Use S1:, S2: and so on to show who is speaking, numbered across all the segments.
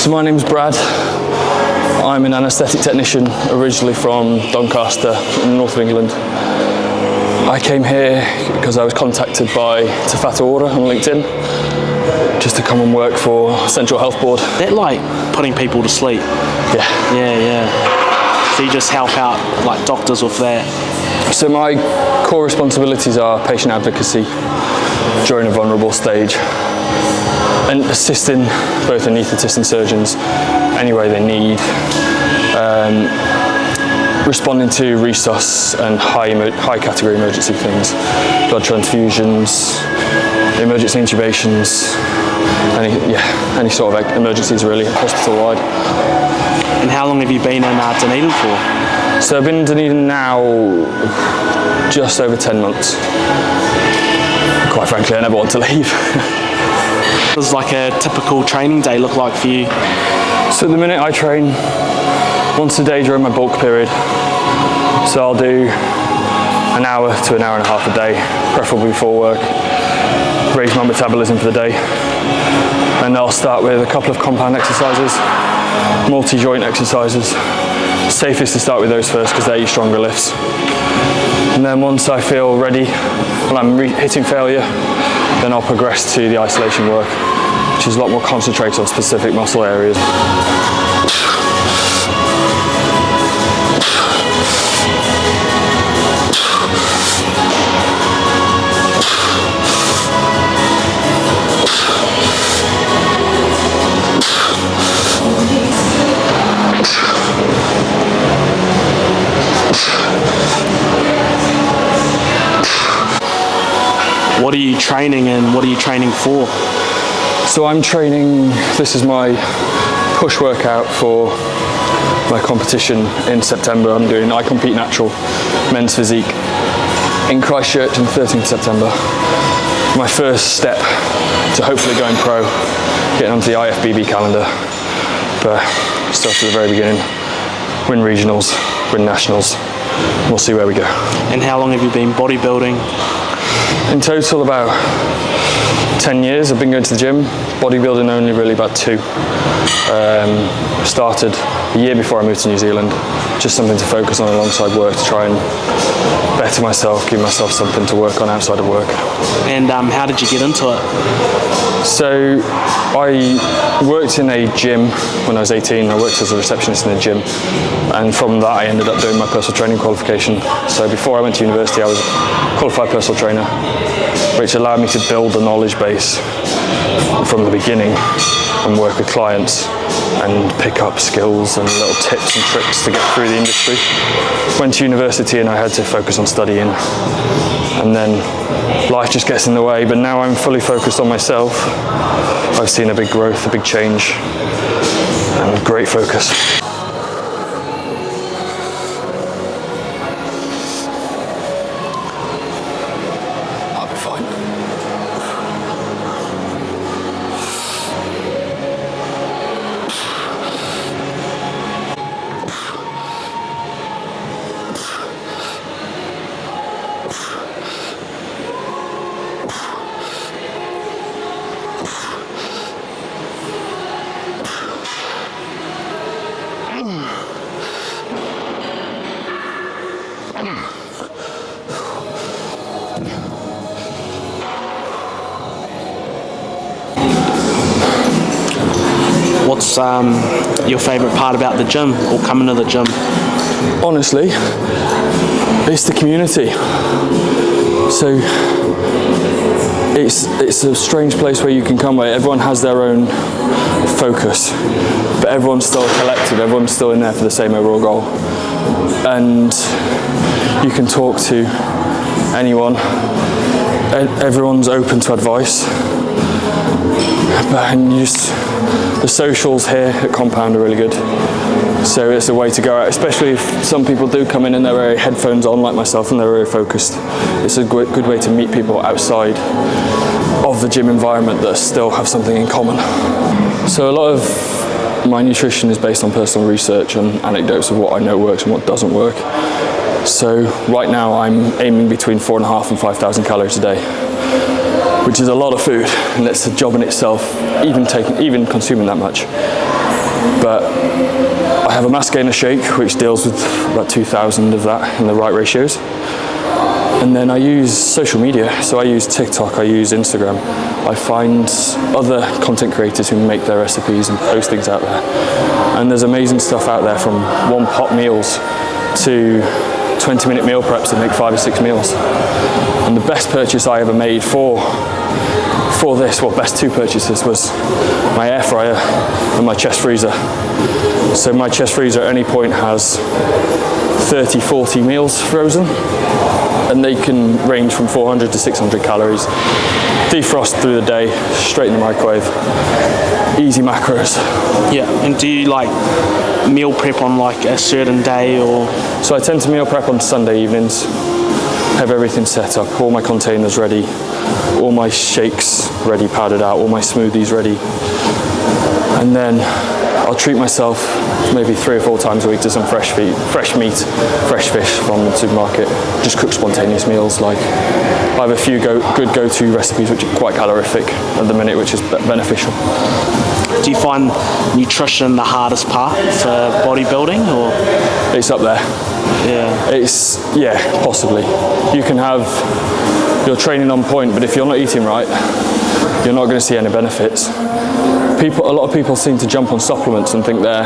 S1: So my name's Brad. I'm an anaesthetic technician, originally from Doncaster in the north of England. I came here because I was contacted by Tafata Order on LinkedIn just to come and work for Central Health Board.
S2: Is that like putting people to sleep?
S1: Yeah.
S2: Yeah. So you just help out like doctors with that?
S1: So my core responsibilities are patient advocacy during a vulnerable stage and assisting both anaesthetist and surgeons any way they need, responding to resus and high category emergency things, blood transfusions, emergency intubations, any sort of emergencies really, hospital-wide.
S2: And how long have you been in Dunedin for?
S1: So I've been in Dunedin now just over 10 months. Quite frankly, I never want to leave.
S2: What does like a typical training day look like for you?
S1: So at the minute I train once a day during my bulk period. So I'll do an hour to an hour and a half a day, preferably before work, raise my metabolism for the day. And I'll start with a couple of compound exercises, multi-joint exercises. Safest to start with those first because they're your stronger lifts. And then once I feel ready, when I'm hitting failure, then I'll progress to the isolation work, which is a lot more concentrated on specific muscle areas.
S2: What are you training and what are you training for?
S1: So I'm training, this is my push workout for my competition in September. I compete natural men's physique in Christchurch on the 13th of September. My first step to hopefully going pro, getting onto the IFBB calendar. But start at the very beginning, win regionals, win nationals. We'll see where we go.
S2: And how long have you been bodybuilding?
S1: In total about 10 years. I've been going to the gym, bodybuilding only really about 2. Started a year before I moved to New Zealand, just something to focus on alongside work to try and better myself, give myself something to work on outside of work.
S2: And how did you get into it?
S1: So I worked in a gym when I was 18. I worked as a receptionist in a gym, and from that I ended up doing my personal training qualification. So before I went to university I was a qualified personal trainer, which allowed me to build a knowledge base from the beginning and work with clients and pick up skills and little tips and tricks to get through the industry. Went to university and I had to focus on studying, and then life just gets in the way, but now I'm fully focused on myself. I've seen a big growth, a big change, and great focus. I'll be fine.
S2: What's your favourite part about the gym or coming to the gym?
S1: Honestly, it's the community. So it's a strange place where you can come where everyone has their own focus, but everyone's still a collective, everyone's still in there for the same overall goal. And you can talk to anyone, everyone's open to advice. And the socials here at Compound are really good. So it's a way to go out, especially if some people do come in and they're very headphones on like myself and they're very focused. It's a good way to meet people outside of the gym environment that still have something in common. So a lot of my nutrition is based on personal research and anecdotes of what I know works and what doesn't work. So right now I'm aiming between 4,500 and 5,000 calories a day, which is a lot of food, and it's a job in itself, even consuming that much. But I have a mass gainer shake which deals with about 2,000 of that in the right ratios. And then I use social media, so I use TikTok, I use Instagram. I find other content creators who make their recipes and post things out there. And there's amazing stuff out there, from one pot meals to 20-minute meal preps that make 5 or 6 meals. And the best purchase I ever made for this, well, best 2 purchases, was my air fryer and my chest freezer. So my chest freezer at any point has 30, 40 meals frozen, and they can range from 400 to 600 calories. Defrost through the day, straight in the microwave. Easy macros.
S2: Yeah, and do you like meal prep on like a certain day, or?
S1: So I tend to meal prep on Sunday evenings, have everything set up, all my containers ready, all my shakes ready, powdered out, all my smoothies ready. And then I'll treat myself maybe 3 or 4 times a week to some fresh meat, fresh fish from the supermarket. Just cook spontaneous meals. Like, I have a few good go-to recipes which are quite calorific at the minute, which is beneficial.
S2: Do you find nutrition the hardest part for bodybuilding, or?
S1: It's up there.
S2: Yeah.
S1: Yeah, possibly. You can have your training on point, but if you're not eating right, you're not going to see any benefits. A lot of people seem to jump on supplements and think they're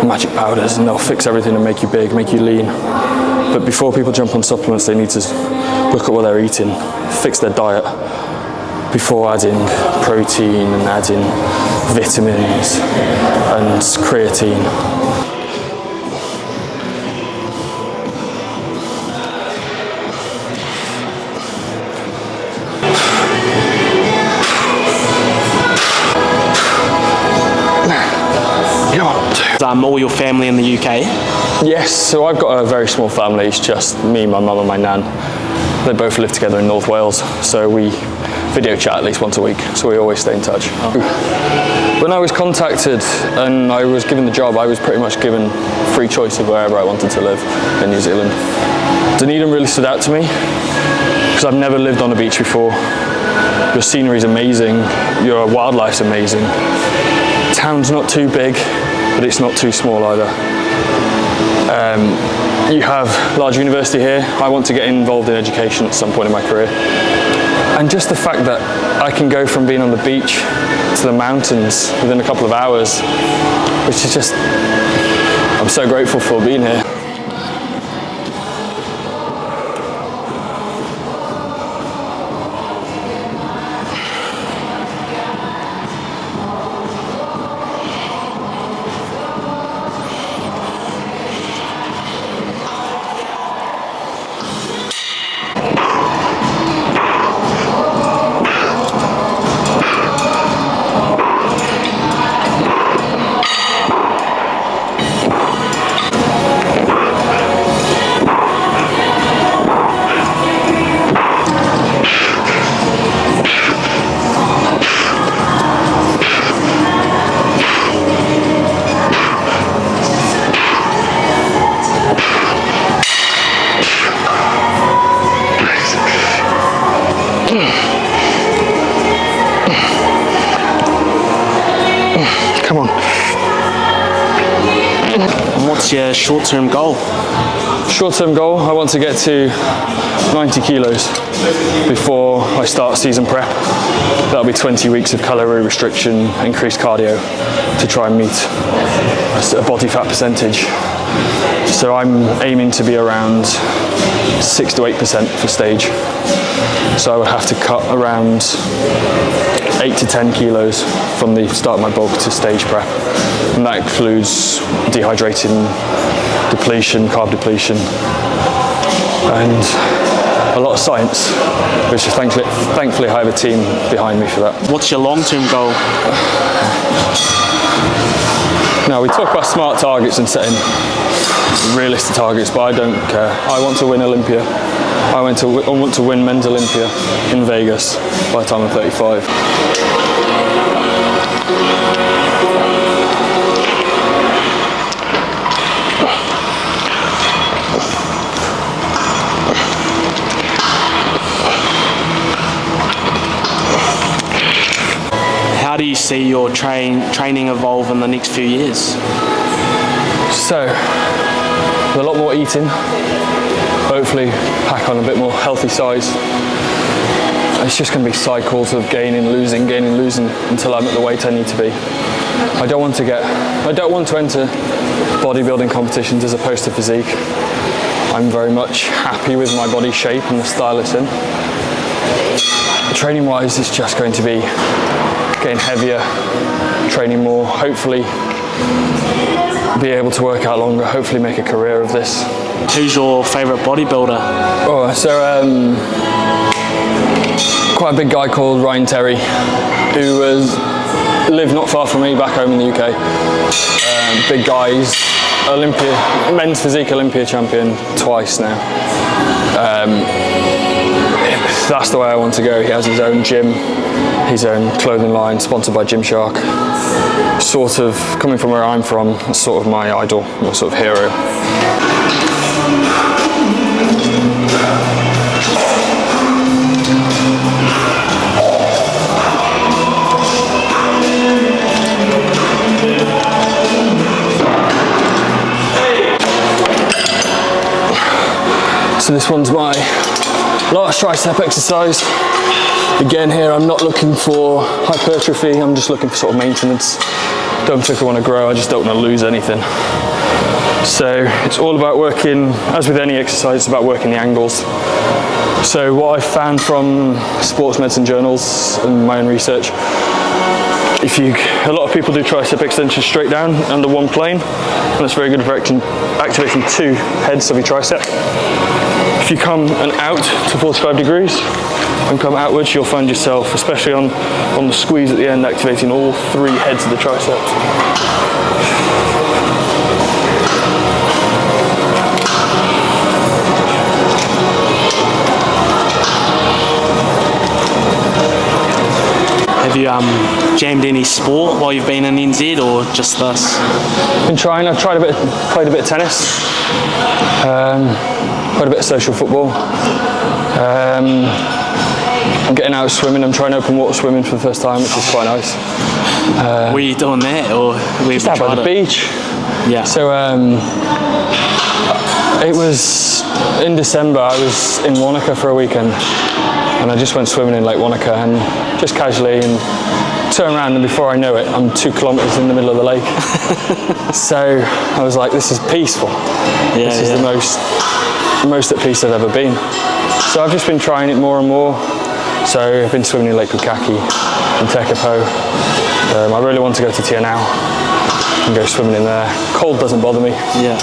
S1: magic powders and they'll fix everything and make you big, make you lean. But before people jump on supplements, they need to look at what they're eating, fix their diet before adding protein and adding vitamins and creatine.
S2: All your family in the UK?
S1: Yes, so I've got a very small family. It's just me, my mum and my nan. They both live together in North Wales, so we video chat at least once a week, so we always stay in touch. When I was contacted and I was given the job, I was pretty much given free choice of wherever I wanted to live in New Zealand. Dunedin really stood out to me because I've never lived on a beach before. Your scenery's amazing, your wildlife's amazing. Town's not too big, but it's not too small either. You have large university here. I want to get involved in education at some point in my career. And just the fact that I can go from being on the beach to the mountains within a couple of hours, which is just, I'm so grateful for being here. Come on.
S2: What's your short-term goal?
S1: Short-term goal, I want to get to 90 kilos before I start season prep. That'll be 20 weeks of calorie restriction, increased cardio to try and meet a body fat percentage. So I'm aiming to be around 6 to 8% for stage. So I would have to cut around 8 to 10 kilos from the start of my bulk to stage prep. And that includes dehydrating, depletion, carb depletion, and a lot of science, which thankfully I have a team behind me for that.
S2: What's your long-term goal?
S1: Now, we talk about smart targets and setting realistic targets, but I don't care. I want to win Olympia. I want to win men's Olympia in Vegas by the time I'm 35.
S2: How how do you see your training evolve in the next few years?
S1: So, with a lot more eating, hopefully pack on a bit more healthy size. It's just going to be cycles of gaining, losing until I'm at the weight I need to be. I don't want to enter bodybuilding competitions as opposed to physique. I'm very much happy with my body shape and the style it's in. Training wise, it's just going to be getting heavier, training more, hopefully be able to work out longer, hopefully make a career of this.
S2: Who's your favourite bodybuilder?
S1: Oh, so quite a big guy called Ryan Terry, who lived not far from me back home in the UK. Big guy, he's Olympia, men's physique Olympia champion twice now. That's the way I want to go. He has his own gym, his own clothing line, sponsored by Gymshark. Sort of, coming from where I'm from, that's sort of my idol, my sort of hero. So this one's my last tricep exercise. Again here, I'm not looking for hypertrophy, I'm just looking for sort of maintenance. Don't particularly want to grow, I just don't want to lose anything. So it's all about working, as with any exercise, it's about working the angles. So what I found from sports medicine journals and my own research, a lot of people do tricep extensions straight down under one plane, and it's very good for activating two heads of your tricep. If you come and out to 45 degrees and come outwards, you'll find yourself, especially on the squeeze at the end, activating all three heads of the triceps.
S2: Have you jammed any sport while you've been in NZ, or just this?
S1: I've played a bit of tennis, quite a bit of social football. I'm getting out swimming. I'm trying open water swimming for the first time, which is quite nice.
S2: Were you doing that, or were you
S1: out by the beach?
S2: Yeah.
S1: So it was in December. I was in Wanaka for a weekend, and I just went swimming in Lake Wanaka, and just casually, and turn around, and before I know it, I'm 2 kilometres in the middle of the lake. So I was like, this is peaceful. This is the most at peace I've ever been. So I've just been trying it more and more. So I've been swimming in Lake Pukaki and Tekapo. I really want to go to Tia now and go swimming in there. Cold doesn't bother me.
S2: Yeah.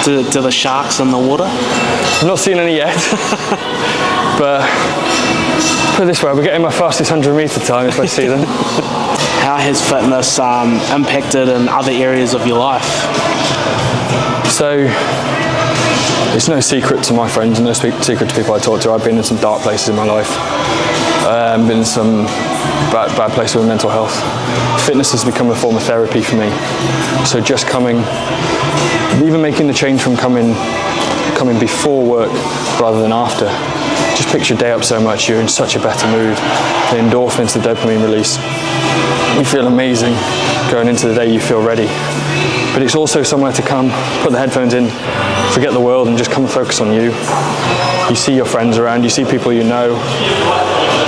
S2: Do the sharks in the water?
S1: I've not seen any yet, but put it this way, I'll be getting my fastest 100 metre time if I see them.
S2: How has fitness impacted in other areas of your life?
S1: So, it's no secret to my friends and no secret to people I talk to. I've been in some dark places in my life. Been in some bad places with mental health. Fitness has become a form of therapy for me. So just even making the change from coming before work rather than after, just picks your day up so much. You're in such a better mood. The endorphins, the dopamine release, you feel amazing. Going into the day, you feel ready. But it's also somewhere to come, put the headphones in, forget the world, and just come and focus on you. You see your friends around, you see people you know,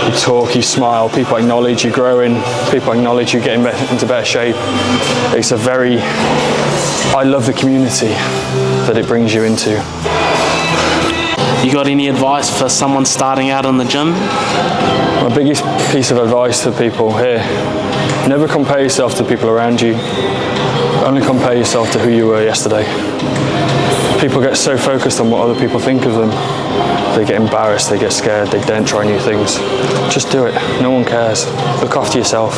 S1: you talk, you smile, people acknowledge you growing, people acknowledge you getting into better shape. I love the community that it brings you into.
S2: You got any advice for someone starting out in the gym?
S1: My biggest piece of advice to people here, never compare yourself to people around you. Only compare yourself to who you were yesterday. People get so focused on what other people think of them. They get embarrassed, they get scared, they don't try new things. Just do it, no one cares. Look after yourself.